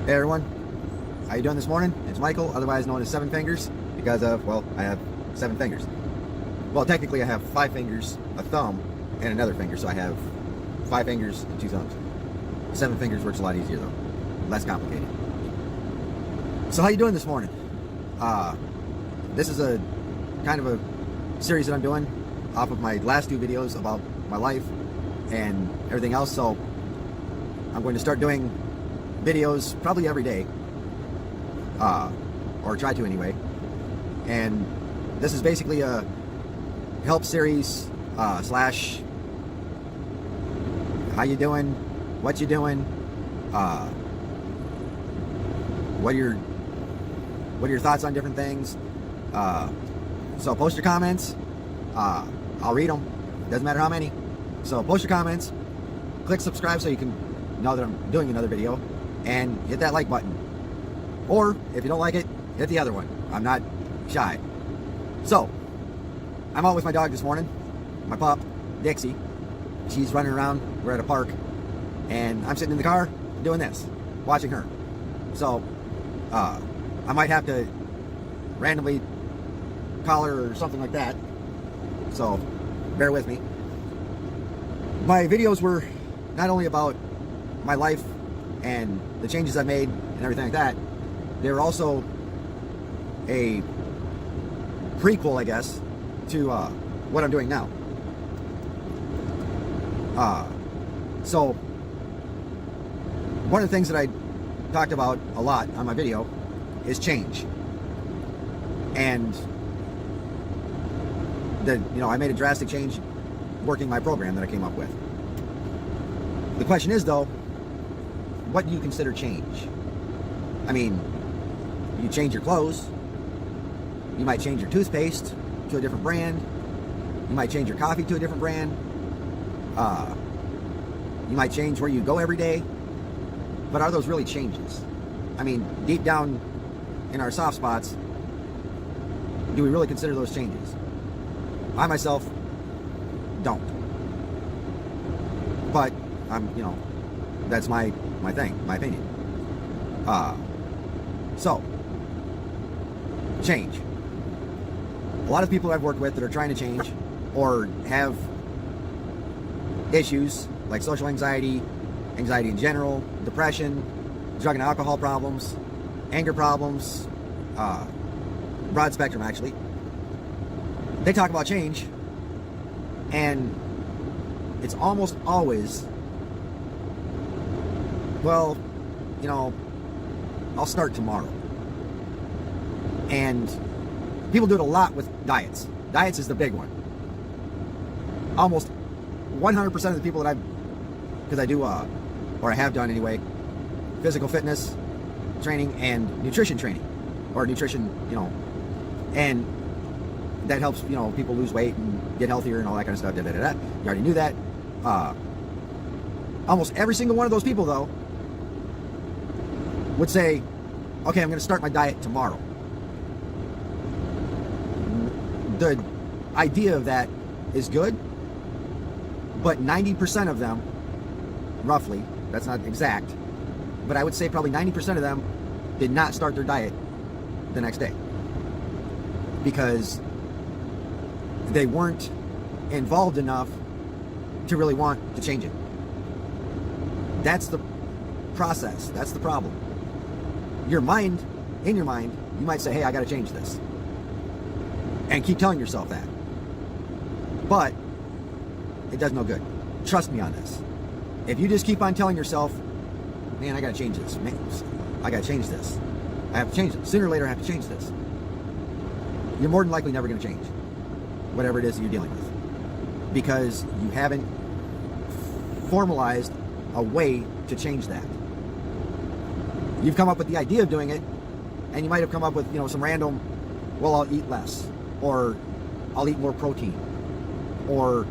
Hey everyone, how you doing this morning? It's Michael, otherwise known as Seven Fingers, because of, well, I have 7 fingers. Well, technically I have 5 fingers, a thumb, and another finger, so I have 5 fingers and 2 thumbs. 7 fingers works a lot easier though, less complicated. So how you doing this morning? This is a kind of a series that I'm doing off of my last 2 videos about my life and everything else, so I'm going to start doing videos probably every day, or try to anyway. And this is basically a help series slash how you doing, what you doing, what are your thoughts on different things. So post your comments. I'll read them. Doesn't matter how many. So post your comments. Click subscribe so you can know that I'm doing another video. And hit that like button. Or, if you don't like it, hit the other one. I'm not shy. So, I'm out with my dog this morning. My pup, Dixie. She's running around. We're at a park. And I'm sitting in the car doing this. Watching her. So, I might have to randomly call her or something like that. So, bear with me. My videos were not only about my life and the changes I've made and everything like that, they're also a prequel, I guess, to what I'm doing now. So one of the things that I talked about a lot on my video is change. And I made a drastic change working my program that I came up with. The question is, though, what do you consider change? I mean, you change your clothes, you might change your toothpaste to a different brand, you might change your coffee to a different brand, you might change where you go every day, but are those really changes? I mean, deep down in our soft spots, do we really consider those changes? I myself don't. But that's my thing, my opinion. So, change. A lot of people I've worked with that are trying to change or have issues like social anxiety, anxiety in general, depression, drug and alcohol problems, anger problems, broad spectrum actually. They talk about change, and it's almost always, well, I'll start tomorrow. And people do it a lot with diets. Diets is the big one. Almost 100% of the people that because I do, or I have done anyway, physical fitness training and nutrition training, or nutrition, and that helps, people lose weight and get healthier and all that kind of stuff. You already knew that. Almost every single one of those people, though, would say, okay, I'm going to start my diet tomorrow. The idea of that is good, but 90% of them, roughly, that's not exact, but I would say probably 90% of them did not start their diet the next day because they weren't involved enough to really want to change it. That's the process. That's the problem. In your mind, you might say, hey, I got to change this. And keep telling yourself that. But it does no good. Trust me on this. If you just keep on telling yourself, man, I got to change this. Man, I got to change this. I have to change it. Sooner or later, I have to change this. You're more than likely never going to change whatever it is that you're dealing with, because you haven't formalized a way to change that. You've come up with the idea of doing it, and you might have come up with some random, well, I'll eat less, or I'll eat more protein, or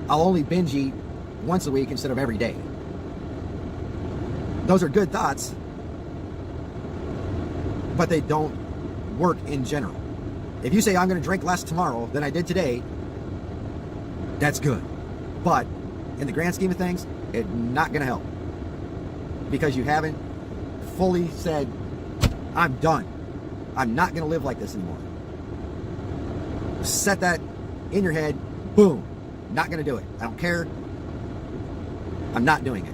I'll only binge eat once a week instead of every day. Those are good thoughts, but they don't work in general. If you say, I'm going to drink less tomorrow than I did today, that's good. But in the grand scheme of things, it's not going to help, because you haven't fully said, I'm done. I'm not going to live like this anymore. Set that in your head. Boom. Not going to do it. I don't care. I'm not doing it.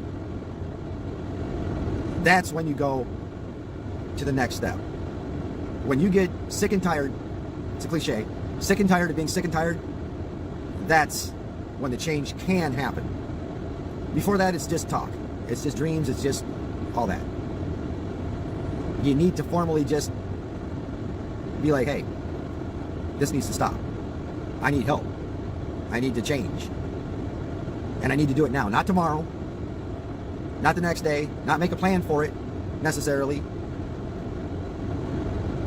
That's when you go to the next step. When you get sick and tired, it's a cliche, sick and tired of being sick and tired, that's when the change can happen. Before that, it's just talk. It's just dreams. It's just all that. You need to formally just be like, hey, this needs to stop. I need help. I need to change. And I need to do it now, not tomorrow, not the next day, not make a plan for it necessarily.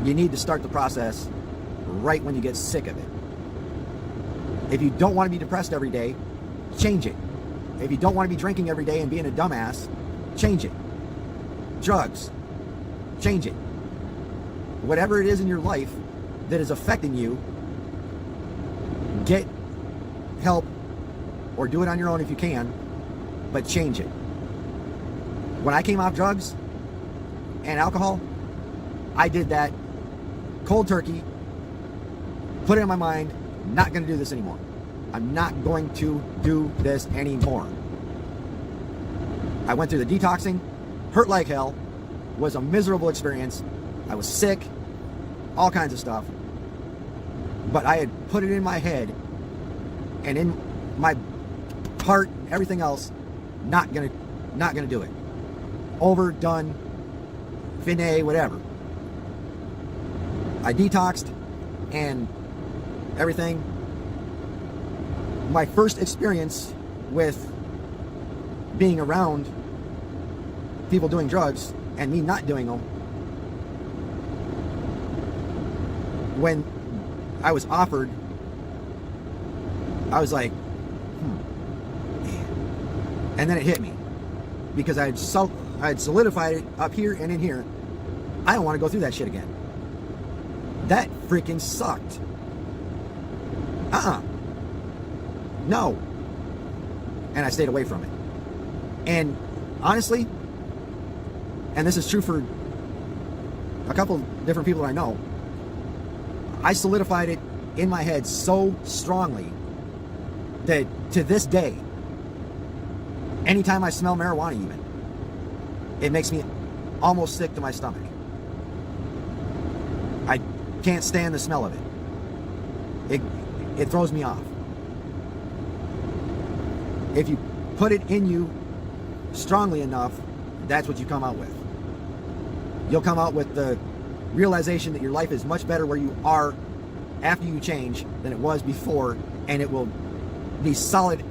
You need to start the process right when you get sick of it. If you don't want to be depressed every day, change it. If you don't want to be drinking every day and being a dumbass, change it. Drugs, change it. Whatever it is in your life that is affecting you, get help or do it on your own if you can, but change it. When I came off drugs and alcohol, I did that cold turkey, put it in my mind, not going to do this anymore. I'm not going to do this anymore. I went through the detoxing, hurt like hell, was a miserable experience. I was sick, all kinds of stuff. But I had put it in my head and in my heart, everything else, not gonna do it. Over, done, fine, whatever. I detoxed and everything. My first experience with being around people doing drugs and me not doing them, when I was offered, I was like, and then it hit me because I had solidified it up here and in here. I don't want to go through that shit again. That freaking sucked. No. And I stayed away from it. And honestly, and this is true for a couple different people I know, I solidified it in my head so strongly that to this day, anytime I smell marijuana even, it makes me almost sick to my stomach. I can't stand the smell of it. It throws me off. If you put it in you strongly enough, that's what you come out with. You'll come out with the realization that your life is much better where you are after you change than it was before, and it will be solid.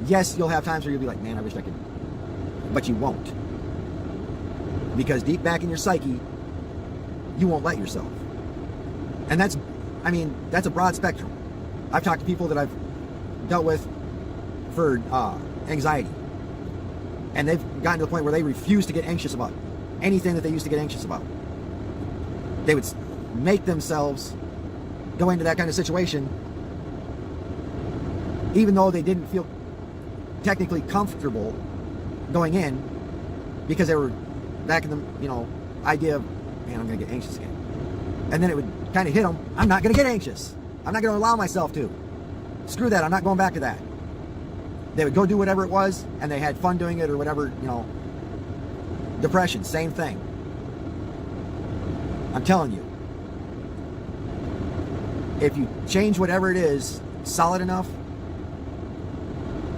Yes, you'll have times where you'll be like, man, I wish I could, but you won't. Because deep back in your psyche, you won't let yourself. And that's a broad spectrum. I've talked to people that I've dealt with for anxiety, and they've gotten to the point where they refuse to get anxious about anything that they used to get anxious about. They would make themselves go into that kind of situation even though they didn't feel technically comfortable going in, because they were back in the idea of, man, I'm gonna get anxious again. And then it would kind of hit them, I'm not gonna get anxious. I'm not gonna allow myself to. Screw that, I'm not going back to that. They would go do whatever it was, and they had fun doing it or whatever, Depression, same thing. I'm telling you, if you change whatever it is solid enough,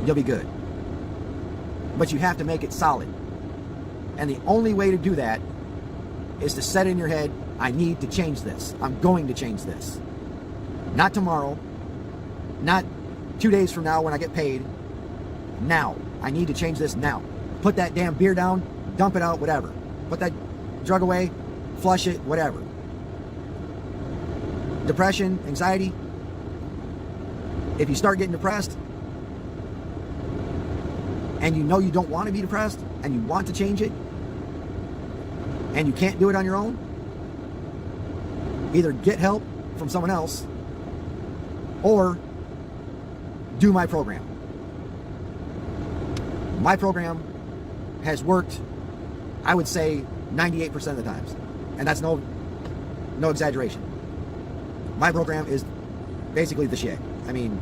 you'll be good. But you have to make it solid. And the only way to do that is to set in your head, I need to change this. I'm going to change this. Not tomorrow, not 2 days from now when I get paid. Now. I need to change this now. Put that damn beer down, dump it out, whatever. Put that drug away, flush it, whatever. Depression, anxiety. If you start getting depressed, and you know you don't want to be depressed, and you want to change it, and you can't do it on your own, either get help from someone else, or do my program. My program has worked I would say 98% of the times. And that's no exaggeration. My program is basically the shit. I mean,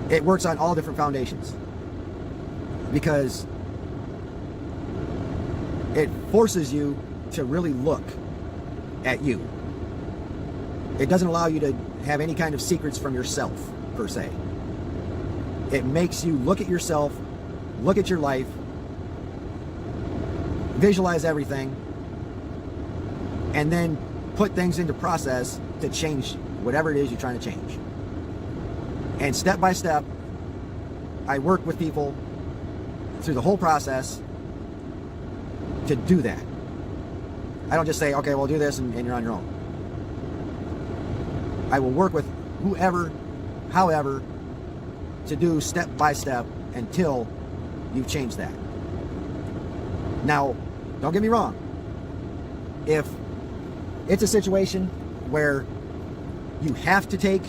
it works on all different foundations because it forces you to really look at you. It doesn't allow you to have any kind of secrets from yourself, per se. It makes you look at yourself, look at your life, visualize everything, and then put things into process to change whatever it is you're trying to change. And step by step, I work with people through the whole process to do that. I don't just say, okay, well, do this and you're on your own. I will work with whoever, however, to do step by step until you've changed that. Now, don't get me wrong. If it's a situation where you have to take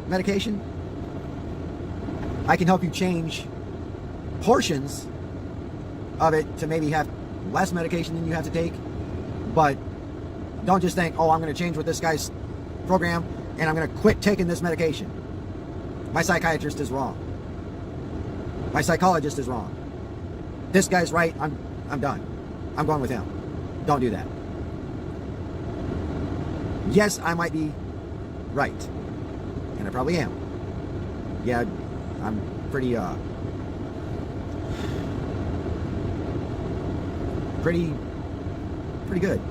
medication, I can help you change portions of it to maybe have less medication than you have to take. But don't just think, oh, I'm going to change with this guy's program and I'm going to quit taking this medication. My psychiatrist is wrong. My psychologist is wrong. This guy's right. I'm done. I'm going with him. Don't do that. Yes, I might be right. And I probably am. Yeah, I'm pretty good.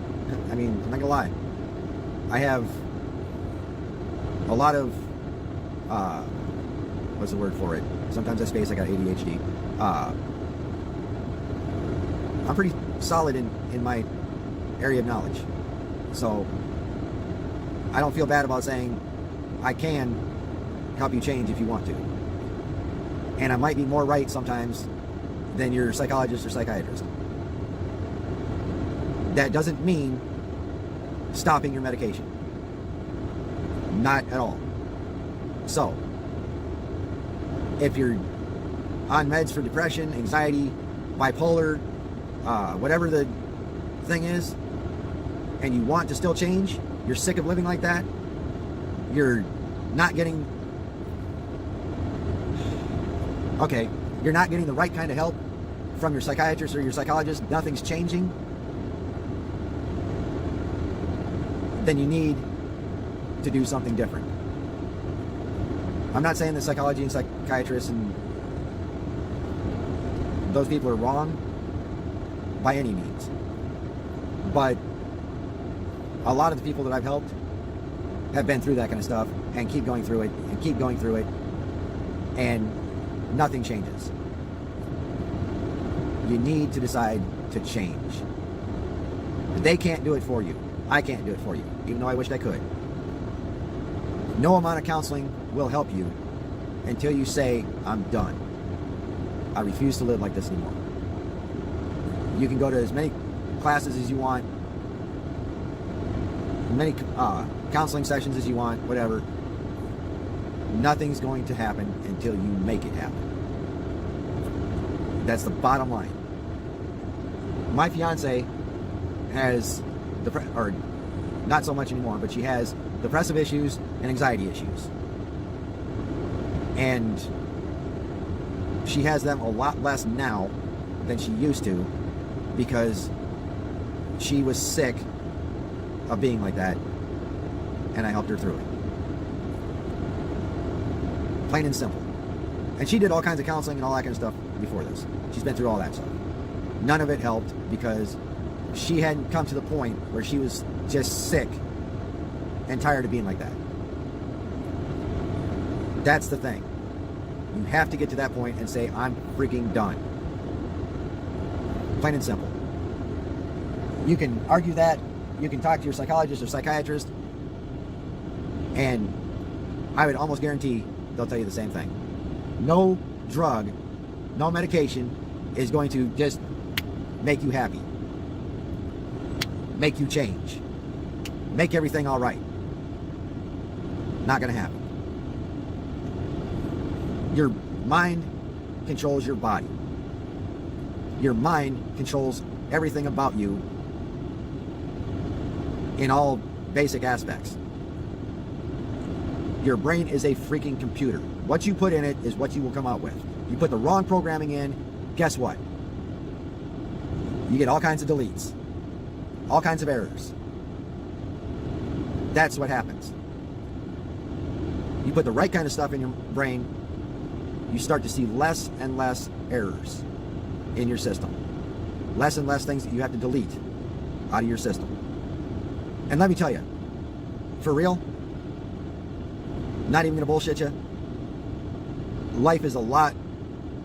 I mean, I'm not gonna lie. I have a lot of what's the word for it? Sometimes I space. I got ADHD. I'm pretty solid in my area of knowledge, so I don't feel bad about saying I can help you change if you want to. And I might be more right sometimes than your psychologist or psychiatrist. That doesn't mean stopping your medication. Not at all. So, if you're on meds for depression, anxiety, bipolar, whatever the thing is, and you want to still change, you're sick of living like that, you're not getting the right kind of help from your psychiatrist or your psychologist, nothing's changing, then you need to do something different. I'm not saying that psychology and psychiatrists and those people are wrong by any means, but a lot of the people that I've helped have been through that kind of stuff and keep going through it and keep going through it, and nothing changes. You need to decide to change. They can't do it for you. I can't do it for you, even though I wished I could. No amount of counseling will help you until you say, I'm done. I refuse to live like this anymore. You can go to as many classes as you want, many counseling sessions as you want, whatever. Nothing's going to happen until you make it happen. That's the bottom line. My fiance has or not so much anymore, but she has depressive issues and anxiety issues. And she has them a lot less now than she used to, because she was sick of being like that, and I helped her through it. Plain and simple. And she did all kinds of counseling and all that kind of stuff before this. She's been through all that stuff. None of it helped because she hadn't come to the point where she was just sick and tired of being like that. That's the thing. You have to get to that point and say, I'm freaking done. Plain and simple. You can argue that. You can talk to your psychologist or psychiatrist, and I would almost guarantee they'll tell you the same thing. No drug, no medication is going to just make you happy, make you change, make everything all right. Not going to happen. Your mind controls your body. Your mind controls everything about you in all basic aspects. Your brain is a freaking computer. What you put in it is what you will come out with. You put the wrong programming in, guess what? You get all kinds of deletes, all kinds of errors. That's what happens. You put the right kind of stuff in your brain, you start to see less and less errors in your system. Less and less things that you have to delete out of your system. And let me tell you, for real, not even gonna bullshit you, life is a lot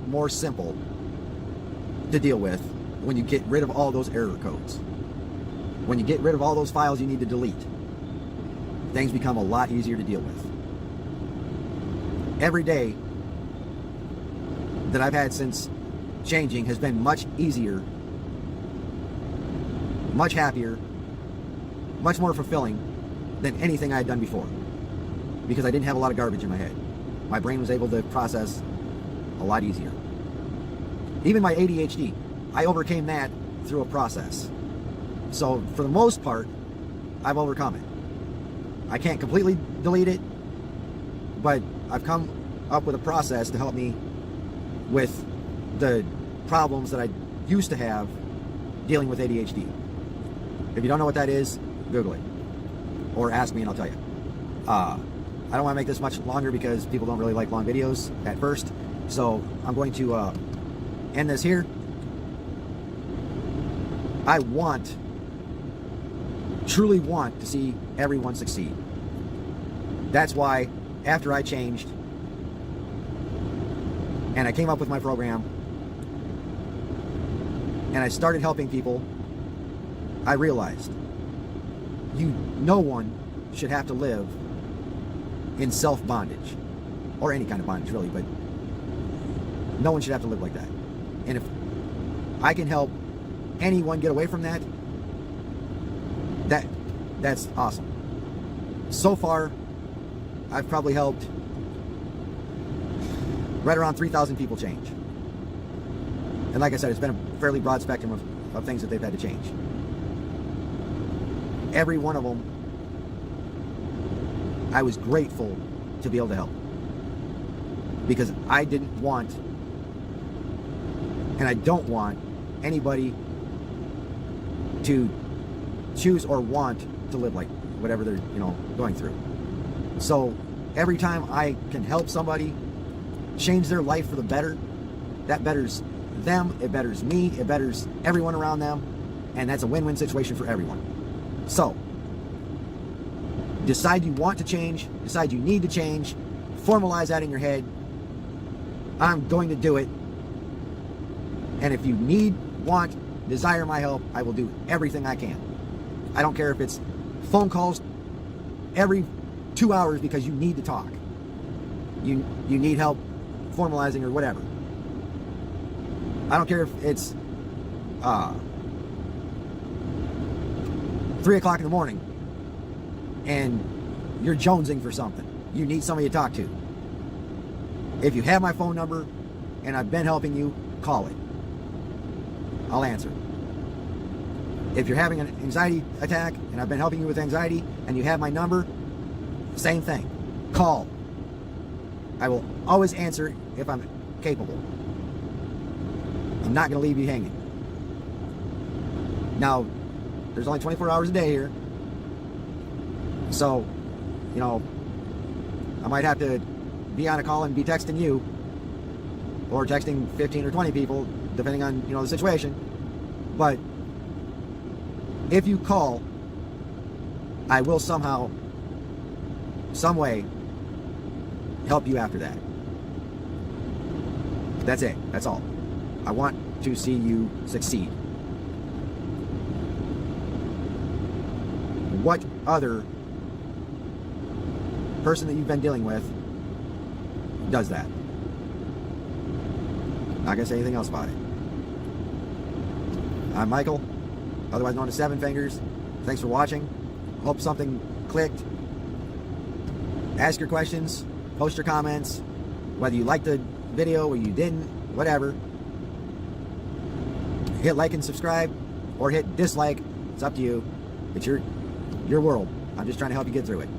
more simple to deal with when you get rid of all those error codes. When you get rid of all those files you need to delete, things become a lot easier to deal with. Every day that I've had since changing has been much easier, much happier, much more fulfilling than anything I had done before, because I didn't have a lot of garbage in my head. My brain was able to process a lot easier. Even my ADHD, I overcame that through a process. So for the most part, I've overcome it. I can't completely delete it, but I've come up with a process to help me with the problems that I used to have dealing with ADHD. If you don't know what that is, Google it. Or ask me and I'll tell you. I don't want to make this much longer because people don't really like long videos at first. So I'm going to end this here. I truly want to see everyone succeed. That's why after I changed and I came up with my program and I started helping people, I realized no one should have to live in self-bondage, or any kind of bondage really, but no one should have to live like that. And if I can help anyone get away from that, that's awesome. So far, I've probably helped right around 3,000 people change. And like I said, it's been a fairly broad spectrum of things that they've had to change. Every one of them, I was grateful to be able to help, because I didn't want, and I don't want anybody to choose or want to live like whatever they're going through. So every time I can help somebody change their life for the better, that betters them, it betters me, it betters everyone around them, and that's a win-win situation for everyone. So decide you want to change, decide you need to change, formalize that in your head. I'm going to do it. And if you need, want, desire my help, I will do everything I can. I don't care if it's phone calls every 2 hours because you need to talk. You need help formalizing or whatever. I don't care if it's 3 o'clock in the morning and you're jonesing for something. You need somebody to talk to. If you have my phone number and I've been helping you, call it. I'll answer. If you're having an anxiety attack and I've been helping you with anxiety and you have my number, same thing. Call. I will always answer if I'm capable. I'm not going to leave you hanging. Now, there's only 24 hours a day here. So, I might have to be on a call and be texting you, or texting 15 or 20 people, depending on, the situation. But if you call, I will somehow, some way, help you after that. That's it. That's all. I want to see you succeed. What other person that you've been dealing with does that? Not gonna say anything else about it. I'm Michael, otherwise known as Seven Fingers. Thanks for watching. Hope something clicked. Ask your questions, post your comments, whether you liked the video or you didn't, whatever. Hit like and subscribe. or hit dislike. It's up to you. It's your world. I'm just trying to help you get through it.